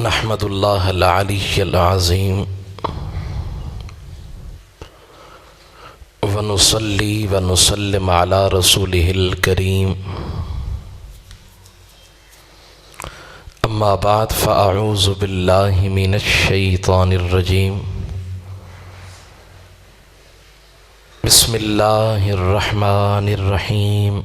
نحمد اللہ العلی العظیم ونصلی ونسلم علی رسولہ الکریم اما بعد فاعوذ باللہ من الشیطان الرجیم بسم اللہ الرحمن الرحیم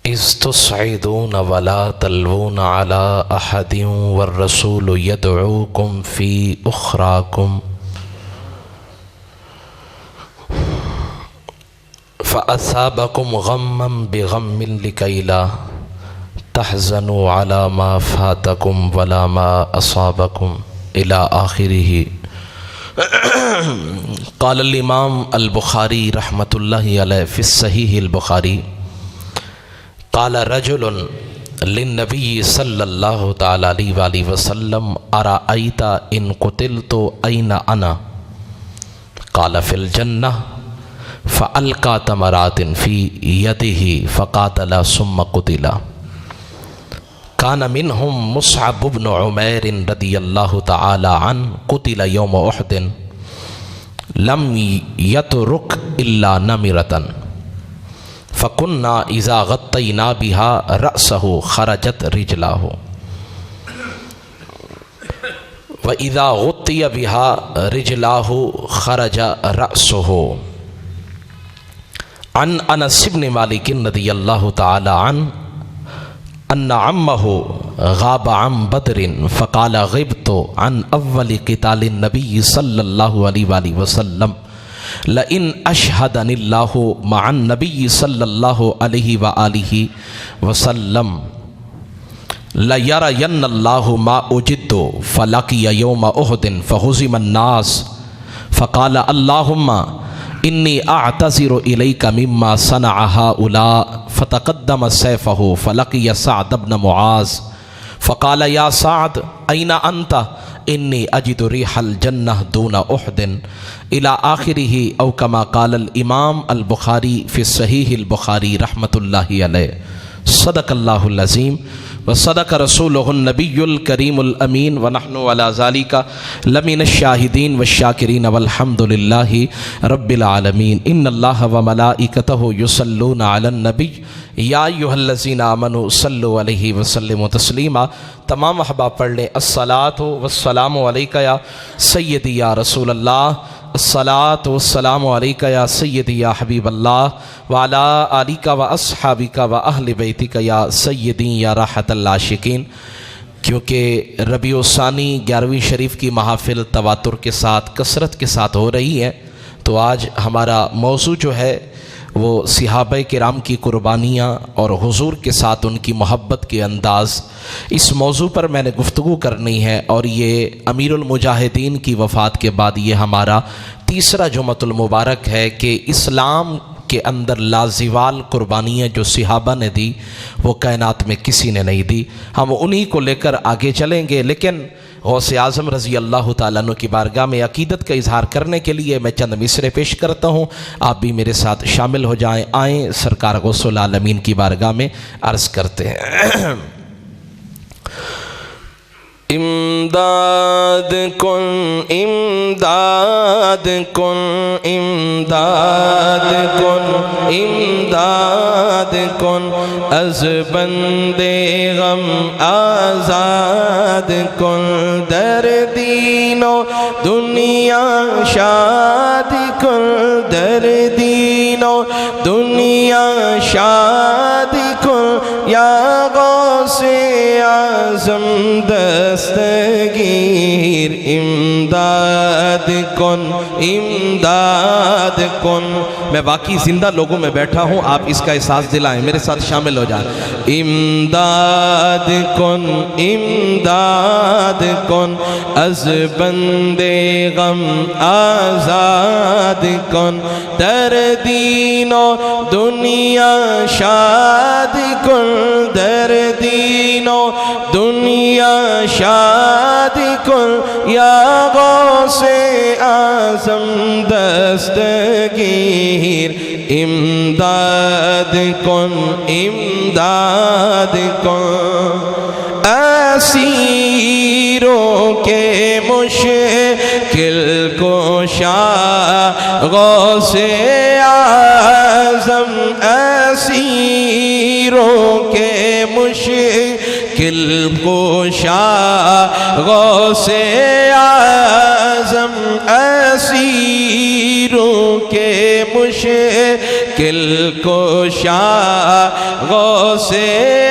اذ تصعدون ولا تلوون على احد والرسول يدعوكم في اخراكم فأصابكم غما بغم لكي لا تحزنوا على ما فاتكم ولا ما أصابكم إلى آخره. قال الإمام البخاری رحمۃ اللہ علیہ فی الصحیح البخاری قال رجل للنبی صلی اللہ تعالی علیہ وآلہ وسلم ارأیت ان قتلت این انا قال فی الجنہ فألقى تمرات في يده فقاتل ثم قتل. كان منهم مصعب بن عمير رضي الله تعالى عنه قتل يوم أحد لم يترك إلا نمرة فكنا إذا غطينا بها رأسه خرجت رجلاه وإذا غطي بها رجلاه خرج رأسه. عن انس بن مالک رضی اللہ تعالی عنہ ان عمه غاب عن بدر فقال غبت عن اول قتال النبي صلی اللہ علیہ وآلہ وسلم لئن اشهدني الله مع النبي صلی اللہ علیہ وآلہ وسلم ليرين الله ما اجد فلقي يوم احد فهزم الناس فقال اللهم انی اعتذر الیک مما صنع هؤلاء فتقدم سیفه فلقی سعد بن معاذ فقال یا سعد این انت انی اجد ریح الجنہ دون احد الى آخره او کما قال الامام البخاری فی صحیح البخاری رحمۃ اللہ علیہ. صدق اللہ العظیم وصدق رسولہ النبی الکریم الامین ونحن علی ذالک لمن الشاہدین والشاکرین والحمد للہ رب العالمین. ان اللہ وملائکتہ یصلون علی النبی یا ایھا الذین آمنوا صلوا علیہ وسلموا تسلیما. تمام احباب پڑھ لیں الصلاۃ والسلام علیک یا سیدی یا رسول اللہ، الصلاۃ والسلام علیک یا سیدی یا حبیب اللہ وعلی آلک و اصحابک و اہل بیتک یا سیدی یا راحت العاشقین. کیونکہ ربیع الثانی 11ویں شریف کی محافل تواتر کے ساتھ کثرت کے ساتھ ہو رہی ہے، تو آج ہمارا موضوع جو ہے وہ صحابہ کرام کی قربانیاں اور حضور کے ساتھ ان کی محبت کے انداز، اس موضوع پر میں نے گفتگو کرنی ہے. اور یہ امیر المجاہدین کی وفات کے بعد یہ ہمارا تیسرا جمعۃ المبارک ہے کہ اسلام کے اندر لازوال قربانیاں جو صحابہ نے دی وہ کائنات میں کسی نے نہیں دی. ہم انہی کو لے کر آگے چلیں گے، لیکن غوث اعظم رضی اللہ تعالیٰ عنہ کی بارگاہ میں عقیدت کا اظہار کرنے کے لیے میں چند مصرعے پیش کرتا ہوں، آپ بھی میرے ساتھ شامل ہو جائیں. آئیں سرکار غوث العالمین کی بارگاہ میں عرض کرتے ہیں. امداد کن امداد کن امداد کن امداد کن از بندے غم آزاد کن در دین و دنیا شاد کن در دین و دنیا شاد کن یا غوث اعظم دستگیر. امداد کن امداد کن. میں باقی زندہ لوگوں میں بیٹھا ہوں، آپ اس کا احساس دلائیں، میرے ساتھ شامل ہو جائیں. امداد کن امداد کن از بندے غم آزاد کن در دین و دنیا شاد کن در دین و دنیا شاد کن یا غوث اعظم دستگیر. امداد کن امداد کن اسیروں کے مشکل کشا غوث اعظم، اسیروں کے مشکل کشا غوث اعظم، اسیروں کے مشکل کشا غوث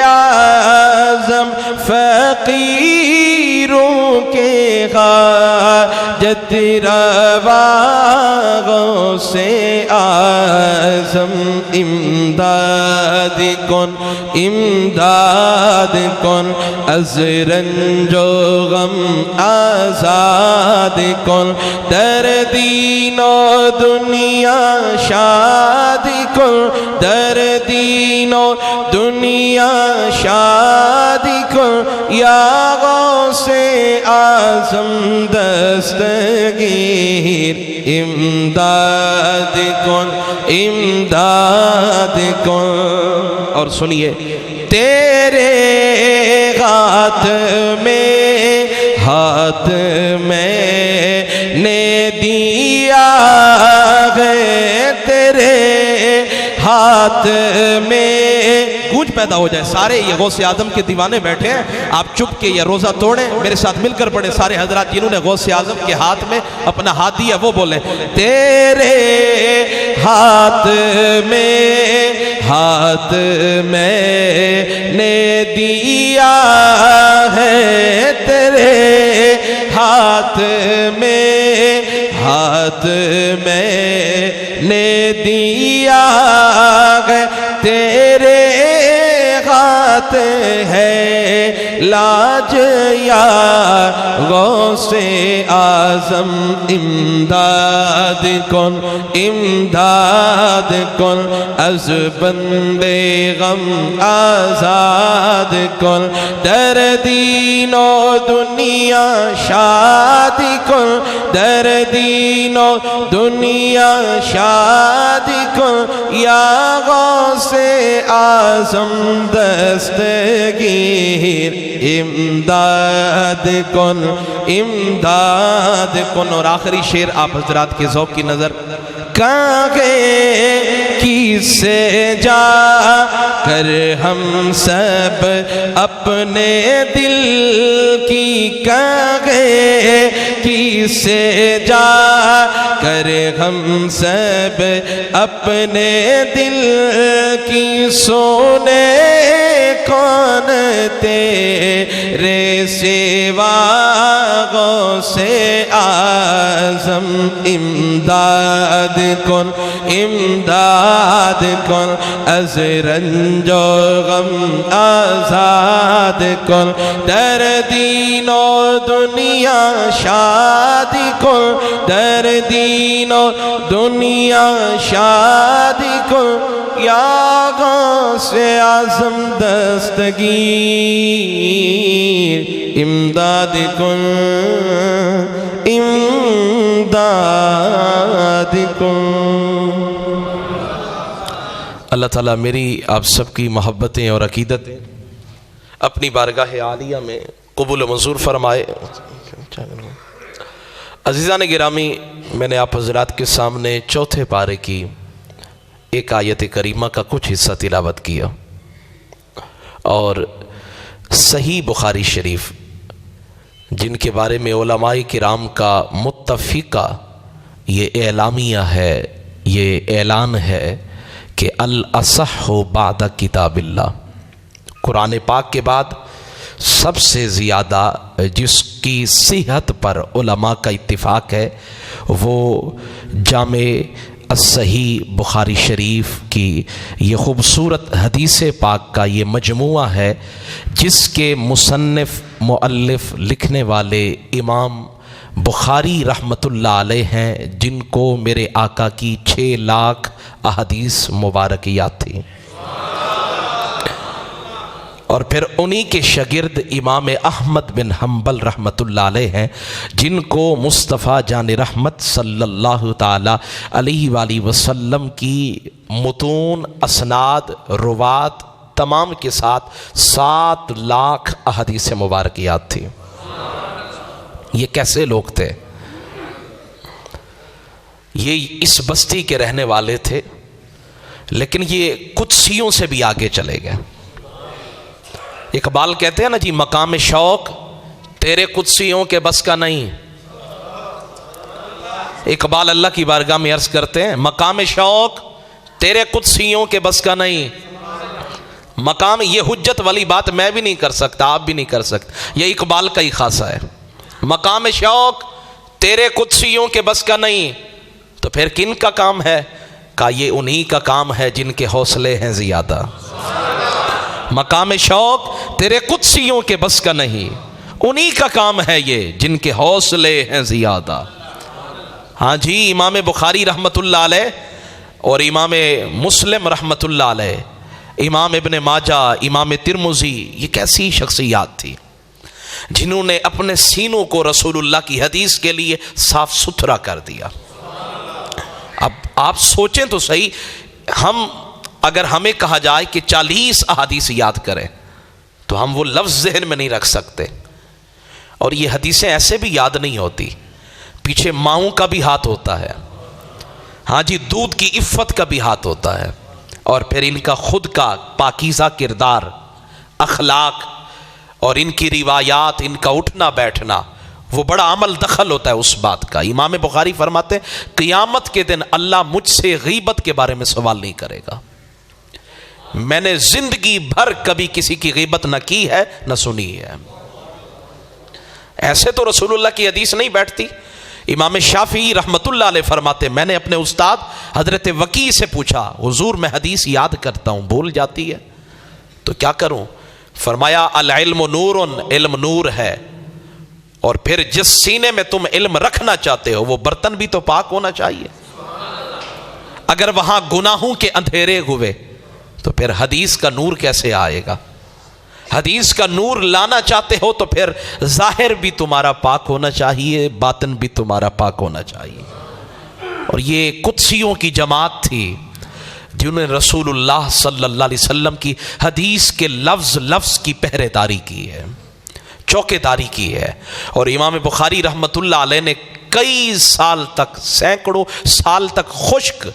اعظم، فقیروں کے حاجت روا غوث اعظم، امداد کن امداد کن از رنج و غم آزاد کن، در دین و دنیا شاد کن، در دین و دنیا شاد کن، یا غوث اعظم دستگیر امداد کن امداد کن۔ اور سنیے، تیرے ہاتھ میں نے دیا ہے، تیرے ہاتھ میں گونج پیدا ہو جائے۔ سارے یہ غوث اعظم کے دیوانے بیٹھے ہیں، آپ چپ کے یہ روزہ توڑیں، میرے ساتھ مل کر پڑھیں۔ سارے حضرات جنہوں نے غوث اعظم کے ہاتھ میں اپنا ہاتھ دیا وہ بولیں، تیرے ہاتھ میں نے دیا ہے، تیرے ہاتھ میں نے دیا ہے، تیرے ہاتھ ہے لاج یا غوث اعظم، امداد کن امداد کن از بندے غم آزاد کن، در دین و دنیا شاد کن، در دین و دنیا شاد کن، یا غوث اعظم دستگیر امداد کن امداد کن۔ اور آخری شعر آپ حضرات کے ذوق کی نظر، کاغے کی سے جا کر ہم سب اپنے دل کی، کاغے کی سے جا کر ہم سب اپنے دل کی، سونے کون تیرے سوا غوث اعظم، امداد کن امداد کن از رنج و غم آزاد کن، در دین و دنیا شاد کن، در دین و دنیا شاد کن، یا غوث اعظم دستگیر امداد کن امداد کن۔ اللہ تعالیٰ میری آپ سب کی محبتیں اور عقیدتیں اپنی بارگاہ عالیہ میں قبول و منظور فرمائے۔ عزیزان گرامی، میں نے آپ حضرات کے سامنے چوتھے پارے کی ایک آیت کریمہ کا کچھ حصہ تلاوت کیا، اور صحیح بخاری شریف جن کے بارے میں علماء کرام کا متفقہ یہ اعلامیہ ہے، یہ اعلان ہے کہ الاصح بعد کتاب اللہ، قرآن پاک کے بعد سب سے زیادہ جس کی صحت پر علماء کا اتفاق ہے وہ جامع الصحیح بخاری شریف کی یہ خوبصورت حدیث پاک کا یہ مجموعہ ہے، جس کے مصنف مؤلف لکھنے والے امام بخاری رحمۃ اللہ علیہ ہیں، جن کو میرے آقا کی 6 لاکھ احادیث مبارک یاد تھی، اور پھر انہی کے شاگرد امام احمد بن حنبل رحمۃ اللہ علیہ ہیں، جن کو مصطفیٰ جان رحمت صلی اللہ تعالی علیہ وآلہ وسلم کی متون، اسناد، روات تمام کے ساتھ 7 لاکھ احادیث مبارکیات تھی۔ یہ کیسے لوگ تھے؟ یہ اس بستی کے رہنے والے تھے، لیکن یہ قدسیوں سے بھی آگے چلے گئے۔ اقبال کہتے ہیں نا جی، مقام شوق تیرے قدسیوں کے بس کا نہیں۔ اقبال اللہ کی بارگاہ میں عرض کرتے ہیں، مقام شوق تیرے قدسیوں کے بس کا نہیں۔ مقام، یہ حجت والی بات میں بھی نہیں کر سکتا، آپ بھی نہیں کر سکتے، یہ اقبال کا ہی خاصہ ہے۔ مقام شوق تیرے قدسیوں کے بس کا نہیں، تو پھر کن کا کام ہے؟ کہ یہ انہی کا کام ہے جن کے حوصلے ہیں زیادہ۔ مقام شوق تیرے قدسیوں کے بس کا نہیں، انہی کا کام ہے یہ جن کے حوصلے ہیں زیادہ۔ ہاں جی، امام بخاری رحمت اللہ علیہ اور امام مسلم رحمت اللہ علیہ، امام ابن ماجہ، امام ترمذی، یہ کیسی شخصیات تھی جنہوں نے اپنے سینوں کو رسول اللہ کی حدیث کے لیے صاف ستھرا کر دیا۔ اب آپ سوچیں تو صحیح، اگر ہمیں کہا جائے کہ 40 احادیث یاد کریں تو ہم وہ لفظ ذہن میں نہیں رکھ سکتے، اور یہ حدیثیں ایسے بھی یاد نہیں ہوتی، پیچھے ماؤں کا بھی ہاتھ ہوتا ہے، ہاں جی، دودھ کی عفت کا بھی ہاتھ ہوتا ہے، اور پھر ان کا خود کا پاکیزہ کردار، اخلاق، اور ان کی روایات، ان کا اٹھنا بیٹھنا، وہ بڑا عمل دخل ہوتا ہے اس بات کا۔ امام بخاری فرماتے ہیں قیامت کے دن اللہ مجھ سے غیبت کے بارے میں سوال نہیں کرے گا۔ میں نے زندگی بھر کبھی کسی کی غیبت نہ کی ہے نہ سنی ہے۔ ایسے تو رسول اللہ کی حدیث نہیں بیٹھتی۔ امام شافعی رحمت اللہ علیہ فرماتے، میں نے اپنے استاد حضرت وکیع سے پوچھا، حضور میں حدیث یاد کرتا ہوں بھول جاتی ہے تو کیا کروں؟ فرمایا العلم نور، علم نور ہے، اور پھر جس سینے میں تم علم رکھنا چاہتے ہو وہ برتن بھی تو پاک ہونا چاہیے۔ اگر وہاں گناہوں کے اندھیرے ہوئے تو پھر حدیث کا نور کیسے آئے گا؟ حدیث کا نور لانا چاہتے ہو تو پھر ظاہر بھی تمہارا پاک ہونا چاہیے، باطن بھی تمہارا پاک ہونا چاہیے۔ اور یہ قدسیوں کی جماعت تھی جنہوں نے رسول اللہ صلی اللہ علیہ وسلم کی حدیث کے لفظ کی پہرے داری کی ہے، چوکے داری کی ہے۔ اور امام بخاری رحمت اللہ علیہ نے کئی سال تک، سینکڑوں سال تک خشک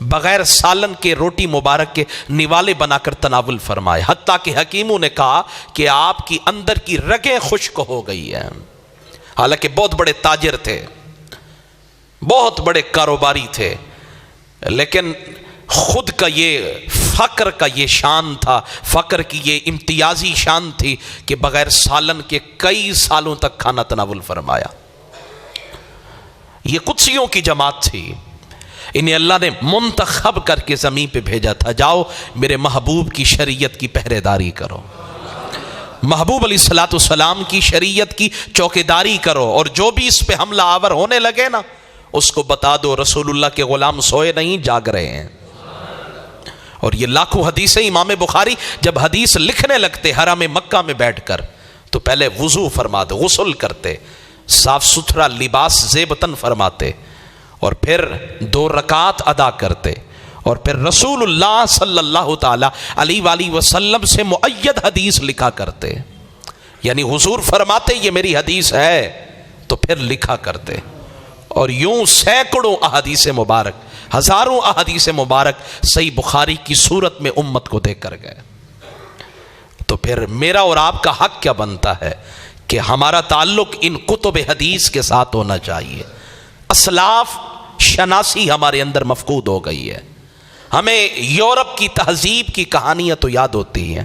بغیر سالن کے روٹی مبارک کے نوالے بنا کر تناول فرمائے، حتیٰ کہ حکیموں نے کہا کہ آپ کی اندر کی رگیں خشک ہو گئی ہیں۔ حالانکہ بہت بڑے تاجر تھے، بہت بڑے کاروباری تھے، لیکن خود کا یہ فقر کا یہ شان تھا، فقر کی یہ امتیازی شان تھی کہ بغیر سالن کے کئی سالوں تک کھانا تناول فرمایا۔ یہ قدسیوں کی جماعت تھی، انہیں اللہ نے منتخب کر کے زمین پہ بھیجا تھا، جاؤ میرے محبوب کی شریعت کی پہرے داری کرو، محبوب علیہ الصلوۃ والسلام کی شریعت کی چوکیداری کرو، اور جو بھی اس پہ حملہ آور ہونے لگے نا اس کو بتا دو رسول اللہ کے غلام سوئے نہیں، جاگ رہے ہیں۔ اور یہ لاکھوں حدیثیں امام بخاری جب حدیث لکھنے لگتے حرم مکہ میں بیٹھ کر تو پہلے وضو فرماتے، غسل کرتے، صاف ستھرا لباس زیب تن فرماتے، اور پھر 2 رکعات ادا کرتے، اور پھر رسول اللہ صلی اللہ تعالی علیہ وآلہ وسلم سے مؤید حدیث لکھا کرتے، یعنی حضور فرماتے یہ میری حدیث ہے تو پھر لکھا کرتے، اور یوں سینکڑوں احادیث مبارک، ہزاروں احادیث مبارک صحیح بخاری کی صورت میں امت کو دے کر گئے۔ تو پھر میرا اور آپ کا حق کیا بنتا ہے کہ ہمارا تعلق ان کتب حدیث کے ساتھ ہونا چاہیے۔ اسلاف شناسی ہمارے اندر مفقود ہو گئی ہے، ہمیں یورپ کی تہذیب کی کہانیاں تو یاد ہوتی ہیں،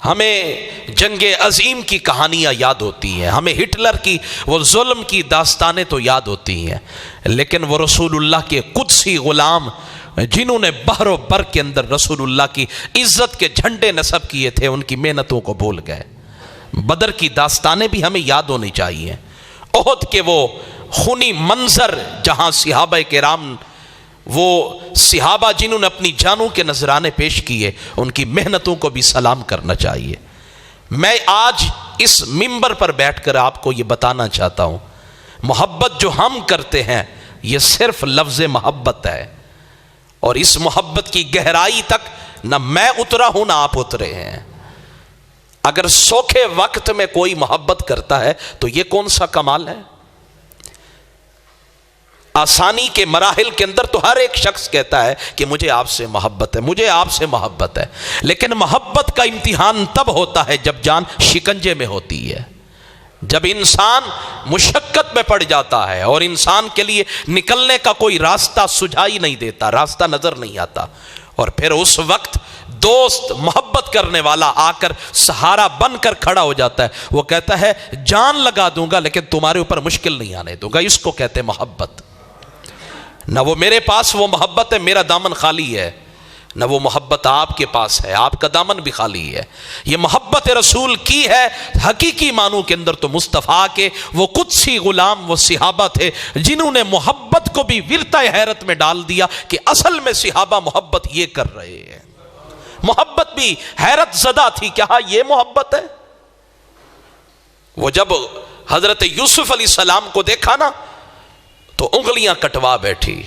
ہمیں جنگ عظیم کی کہانیاں یاد ہوتی ہیں، ہمیں ہٹلر کی وہ ظلم کی داستانیں تو یاد ہوتی ہیں، لیکن وہ رسول اللہ کے قدسی غلام جنہوں نے بحر و بر کے اندر رسول اللہ کی عزت کے جھنڈے نصب کیے تھے، ان کی محنتوں کو بھول گئے۔ بدر کی داستانیں بھی ہمیں یاد ہونی چاہیے، احد کے وہ خونی منظر جہاں صحابہ کرام، وہ صحابہ جنہوں نے اپنی جانوں کے نذرانے پیش کیے، ان کی محنتوں کو بھی سلام کرنا چاہیے۔ میں آج اس منبر پر بیٹھ کر آپ کو یہ بتانا چاہتا ہوں، محبت جو ہم کرتے ہیں یہ صرف لفظ محبت ہے، اور اس محبت کی گہرائی تک نہ میں اترا ہوں نہ آپ اترے ہیں۔ اگر سوکھے وقت میں کوئی محبت کرتا ہے تو یہ کون سا کمال ہے؟ آسانی کے مراحل کے اندر تو ہر ایک شخص کہتا ہے کہ مجھے آپ سے محبت ہے، مجھے آپ سے محبت ہے، لیکن محبت کا امتحان تب ہوتا ہے جب جان شکنجے میں ہوتی ہے، جب انسان مشقت میں پڑ جاتا ہے اور انسان کے لیے نکلنے کا کوئی راستہ سجھائی نہیں دیتا، راستہ نظر نہیں آتا، اور پھر اس وقت دوست محبت کرنے والا آ کر سہارا بن کر کھڑا ہو جاتا ہے، وہ کہتا ہے جان لگا دوں گا لیکن تمہارے اوپر مشکل نہیں آنے دوں گا۔ اس کو کہتے ہیں محبت۔ نہ وہ میرے پاس وہ محبت ہے، میرا دامن خالی ہے، نہ وہ محبت آپ کے پاس ہے، آپ کا دامن بھی خالی ہے۔ یہ محبت رسول کی ہے حقیقی معنوں کے اندر تو مصطفیٰ کے وہ قدسی غلام وہ صحابہ تھے جنہوں نے محبت کو بھی ورطہ حیرت میں ڈال دیا کہ اصل میں صحابہ محبت یہ کر رہے ہیں۔ محبت بھی حیرت زدہ تھی کہ ہاں یہ محبت ہے۔ وہ جب حضرت یوسف علیہ السلام کو دیکھا نا تو انگلیاں کٹوا بیٹھی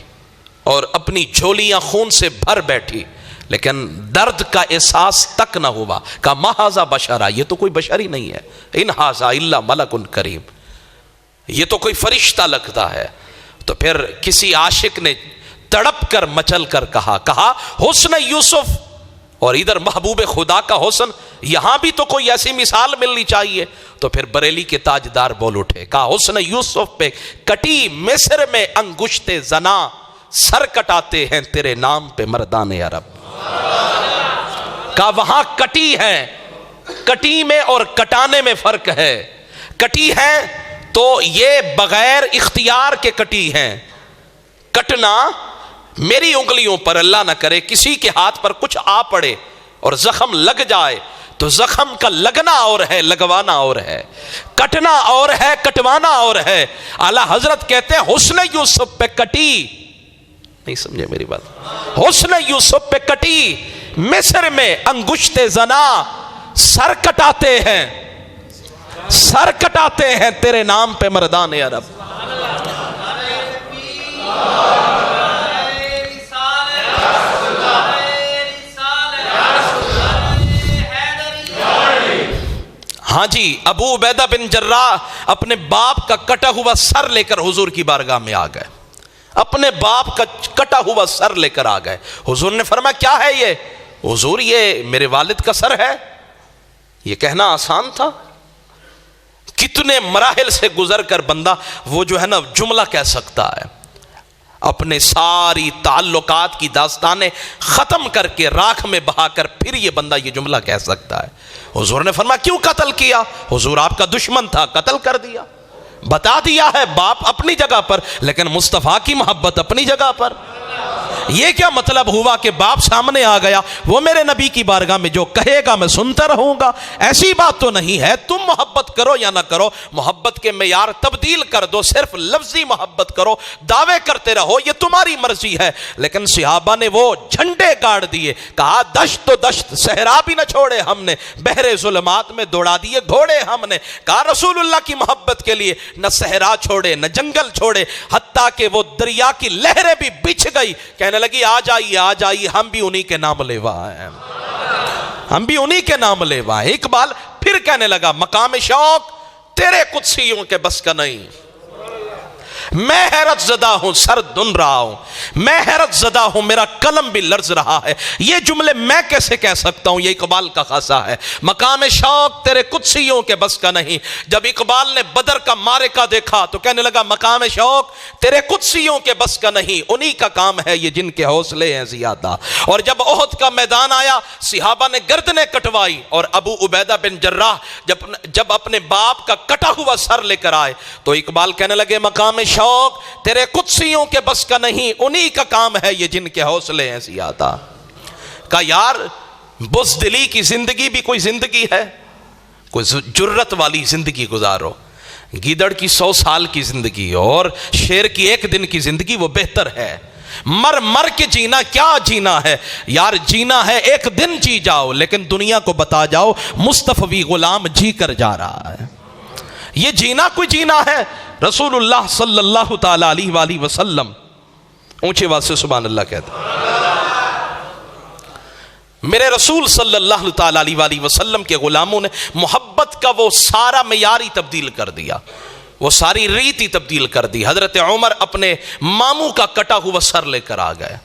اور اپنی جھولیاں خون سے بھر بیٹھی، لیکن درد کا احساس تک نہ ہوا۔ کہا ما ھذا بشرا، یہ تو کوئی بشر ہی نہیں ہے، ان ھذا الا ملک کریم، یہ تو کوئی فرشتہ لگتا ہے۔ تو پھر کسی عاشق نے تڑپ کر مچل کر کہا حسن یوسف، اور ادھر محبوب خدا کا حسن، یہاں بھی تو کوئی ایسی مثال ملنی چاہیے۔ تو پھر بریلی کے تاجدار بول اٹھے، کہا حسن یوسف پہ کٹی مصر میں انگشت زنا، سر کٹاتے ہیں تیرے نام پہ مردان عرب۔ کہا وہاں کٹی ہے، کٹی میں اور کٹانے میں فرق ہے۔ کٹی ہے تو یہ بغیر اختیار کے کٹی ہیں، کٹنا میری انگلیوں پر اللہ نہ کرے کسی کے ہاتھ پر کچھ آ پڑے اور زخم لگ جائے تو زخم کا لگنا اور ہے، لگوانا اور ہے، کٹنا اور ہے، کٹوانا اور ہے۔ اعلیٰ حضرت کہتے ہیں حسن یوسف پہ کٹی، نہیں سمجھے میری بات، حسن یوسف پہ کٹی مصر میں انگشت زنا، سر کٹاتے ہیں، سر کٹاتے ہیں تیرے نام پہ مردان عرب۔ ہاں جی، ابو عبیدہ بن جراح اپنے باپ کا کٹا ہوا سر لے کر حضور کی بارگاہ میں آ گئے، اپنے باپ کا کٹا ہوا سر لے کر آ گئے۔ حضور نے فرمایا کیا ہے یہ؟ حضور یہ میرے والد کا سر ہے۔ یہ کہنا آسان تھا؟ کتنے مراحل سے گزر کر بندہ وہ جو ہے نا جملہ کہہ سکتا ہے، اپنے ساری تعلقات کی داستانیں ختم کر کے راکھ میں بہا کر پھر یہ بندہ یہ جملہ کہہ سکتا ہے۔ حضور نے فرمایا کیوں قتل کیا؟ حضور آپ کا دشمن تھا، قتل کر دیا۔ بتا دیا ہے باپ اپنی جگہ پر لیکن مصطفیٰ کی محبت اپنی جگہ پر۔ یہ کیا مطلب ہوا کہ باپ سامنے آ گیا، وہ میرے نبی کی بارگاہ میں جو کہے گا میں سنتا رہوں گا؟ ایسی بات تو نہیں ہے۔ تم محبت کرو یا نہ کرو، محبت کے معیار تبدیل کر دو، صرف لفظی محبت کرو، دعوے کرتے رہو، یہ تمہاری مرضی ہے۔ لیکن صحابہ نے وہ جھنڈے گاڑ دیے، کہا دشت تو دشت، صحرا بھی نہ چھوڑے ہم نے، بحر ظلمات میں دوڑا دیے گھوڑے ہم نے۔ کہا رسول اللہ کی محبت کے لیے نہ صحرا چھوڑے نہ جنگل چھوڑے، حتیٰ کہ وہ دریا کی لہریں بھی بچھ گئی، کہنے لگی آ جائیے ہم بھی انہی کے نام لیوا ہیں، ہم بھی انہی کے نام لیوا ہیں۔ اقبال پھر کہنے لگا مقام شوق تیرے قدسیوں کے بس کا نہیں، میں حیرت زدہ ہوں، سر دن رہا ہوں، میں حیرت زدہ ہوں، میرا قلم بھی لرز رہا ہے۔ یہ جملے میں کیسے کہہ سکتا ہوں؟ یہ اقبال کا خاصہ ہے، مقام شوق تیرے قدسیوں کے بس کا نہیں۔ جب اقبال نے بدر کا معرکہ دیکھا تو کہنے لگا مقام شوق تیرے قدسیوں کے بس کا نہیں، انہی کا کام ہے یہ جن کے حوصلے ہیں زیادہ۔ اور جب احد کا میدان آیا صحابہ نے گردنیں کٹوائی، اور ابو عبیدہ بن جراح جب اپنے باپ کا کٹا ہوا سر لے کر آئے تو اقبال کہنے لگے مقام شوق تیرے قدسیوں کے بس کا نہیں، انہی کا کام ہے یہ جن کے حوصلے ہیں زیادہ۔ کہا یار بزدلی کی زندگی بھی کوئی زندگی ہے؟ کوئی جرت والی زندگی گزارو، گیدڑ کی 100 سال کی زندگی اور شیر کی 1 دن کی زندگی وہ بہتر ہے۔ مر کے جینا کیا جینا ہے یار، جینا ہے 1 دن جی جاؤ، لیکن دنیا کو بتا جاؤ مصطفی غلام جی کر جا رہا ہے۔ یہ جینا کوئی جینا ہے؟ رسول اللہ صلی اللہ تعالی علیہ وآلہ وسلم اونچے آواز سے سبحان اللہ کہتے ہیں۔ میرے رسول صلی اللہ تعالی علیہ وسلم کے غلاموں نے محبت کا وہ سارا معیار ہی تبدیل کر دیا، وہ ساری ریت ہی تبدیل کر دی۔ حضرت عمر اپنے ماموں کا کٹا ہوا سر لے کر آ گئے۔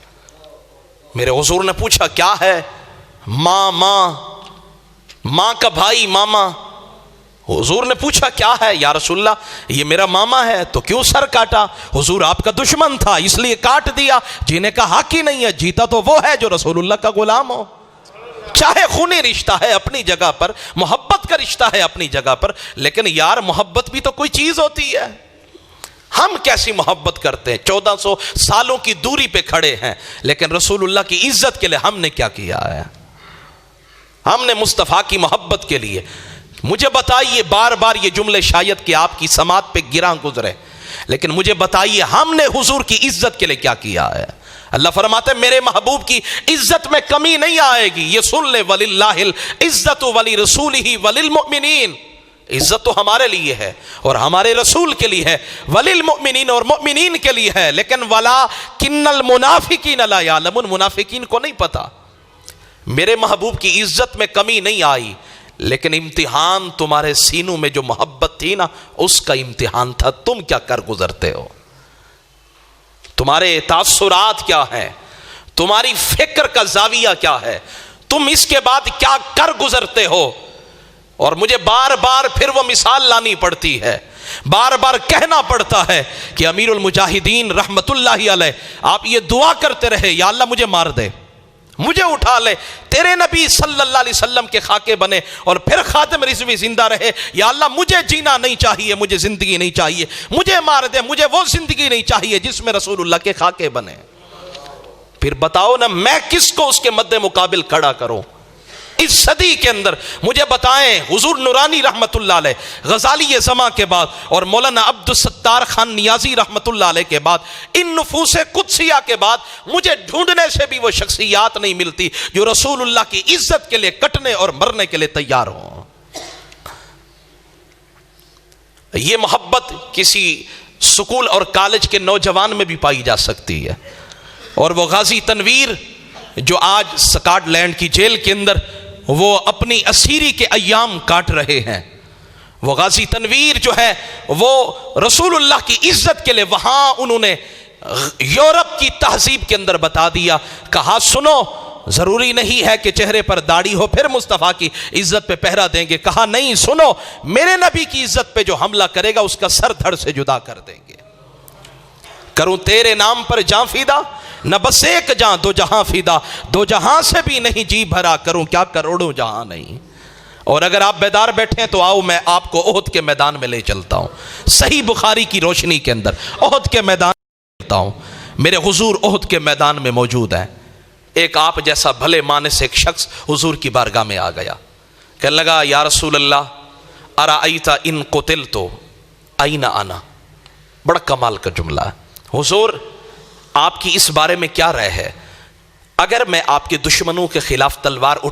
میرے حضور نے پوچھا کیا ہے؟ ماں کا بھائی ماما۔ حضور نے پوچھا کیا ہے؟ یا رسول اللہ یہ میرا ماما ہے۔ تو کیوں سر کاٹا؟ حضور آپ کا دشمن تھا اس لیے کاٹ دیا، جینے کا حق ہی نہیں ہے، جیتا تو وہ ہے جو رسول اللہ کا غلام ہو۔ چاہے خونی رشتہ ہے اپنی جگہ پر، محبت کا رشتہ ہے اپنی جگہ پر، لیکن یار محبت بھی تو کوئی چیز ہوتی ہے۔ ہم کیسی محبت کرتے ہیں؟ 1400 سالوں کی دوری پہ کھڑے ہیں، لیکن رسول اللہ کی عزت کے لیے ہم نے کیا کیا ہے؟ ہم نے مصطفیٰ کی محبت کے لیے، مجھے بتائیے، بار بار یہ جملے شاید کہ آپ کی سماعت پہ گراں گزرے، لیکن مجھے بتائیے ہم نے حضور کی عزت کے لیے کیا کیا ہے؟ اللہ فرماتے ہیں میرے محبوب کی عزت میں کمی نہیں آئے گی۔ یہ سن لے، وَلِلَّهِ الْعِزَّةُ وَلِرَسُولِهِ وَلِلْمُؤْمِنِينَ، عزت تو ہمارے لیے ہے اور ہمارے رسول کے لیے ہے، وَلِلْمُؤْمِنِينَ اور مؤمنین کے لیے ہے، لیکن وَلَٰكِنَّ الْمُنَافِقِينَ لَا يَعْلَمُونَ، منافقین کو نہیں پتا۔ میرے محبوب کی عزت میں کمی نہیں آئی، لیکن امتحان تمہارے سینوں میں جو محبت تھی نا، اس کا امتحان تھا۔ تم کیا کر گزرتے ہو؟ تمہارے تاثرات کیا ہیں؟ تمہاری فکر کا زاویہ کیا ہے؟ تم اس کے بعد کیا کر گزرتے ہو؟ اور مجھے بار بار پھر وہ مثال لانی پڑتی ہے، بار بار کہنا پڑتا ہے کہ امیر المجاہدین رحمت اللہ علیہ آپ یہ دعا کرتے رہے، یا اللہ مجھے مار دے، مجھے اٹھا لے، تیرے نبی صلی اللہ علیہ وسلم کے خاکے بنے، اور پھر خاتم رضوی زندہ رہے، یا اللہ مجھے جینا نہیں چاہیے، مجھے زندگی نہیں چاہیے، مجھے مار دے، مجھے وہ زندگی نہیں چاہیے جس میں رسول اللہ کے خاکے بنے۔ پھر بتاؤ نا میں کس کو اس کے مد مقابل کھڑا کروں؟ اس صدی کے اندر مجھے بتائیں، حضور نورانی رحمت اللہ علیہ، غزالی زماں کے بعد، اور مولانا عبدالستار خان نیازی رحمت اللہ علیہ کے بعد، ان نفوس قدسیہ کے بعد مجھے ڈھونڈنے سے بھی وہ شخصیات نہیں ملتی جو رسول اللہ کی عزت کے لیے کٹنے اور مرنے کے لیے تیار ہوں۔ یہ محبت کسی سکول اور کالج کے نوجوان میں بھی پائی جا سکتی ہے، اور وہ غازی تنویر جو آج سکاٹ لینڈ کی جیل کے اندر وہ اپنی اسیری کے ایام کاٹ رہے ہیں، وہ غازی تنویر جو ہے وہ رسول اللہ کی عزت کے لیے وہاں انہوں نے یورپ کی تہذیب کے اندر بتا دیا، کہا سنو ضروری نہیں ہے کہ چہرے پر داڑھی ہو پھر مصطفیٰ کی عزت پہ پہرا دیں گے، کہا نہیں، سنو میرے نبی کی عزت پہ جو حملہ کرے گا اس کا سر دھڑ سے جدا کر دیں گے۔ کروں تیرے نام پر جان فیدا، نہ بس ایک جہاں دو جہاں فیدا، دو جہاں سے بھی نہیں جی بھرا، کروں کیا کروڑوں جہاں نہیں۔ اور اگر آپ بیدار بیٹھے ہیں تو آؤ میں آپ کو احد کے میدان میں لے چلتا ہوں، صحیح بخاری کی روشنی کے اندر احد کے میدان میں چلتا ہوں۔ میرے حضور احد کے میدان میں موجود ہیں۔ ایک آپ جیسا بھلے معنی سے ایک شخص حضور کی بارگاہ میں آ گیا، کہنے لگا یا رسول اللہ ارأیت ان قتلت این انا۔ بڑا کمال کا جملہ ہے، حضور آپ کی اس بارے میں کیا رائے ہے؟ اگر میں آپ کے دشمنوں کے خلاف تلوار اٹھا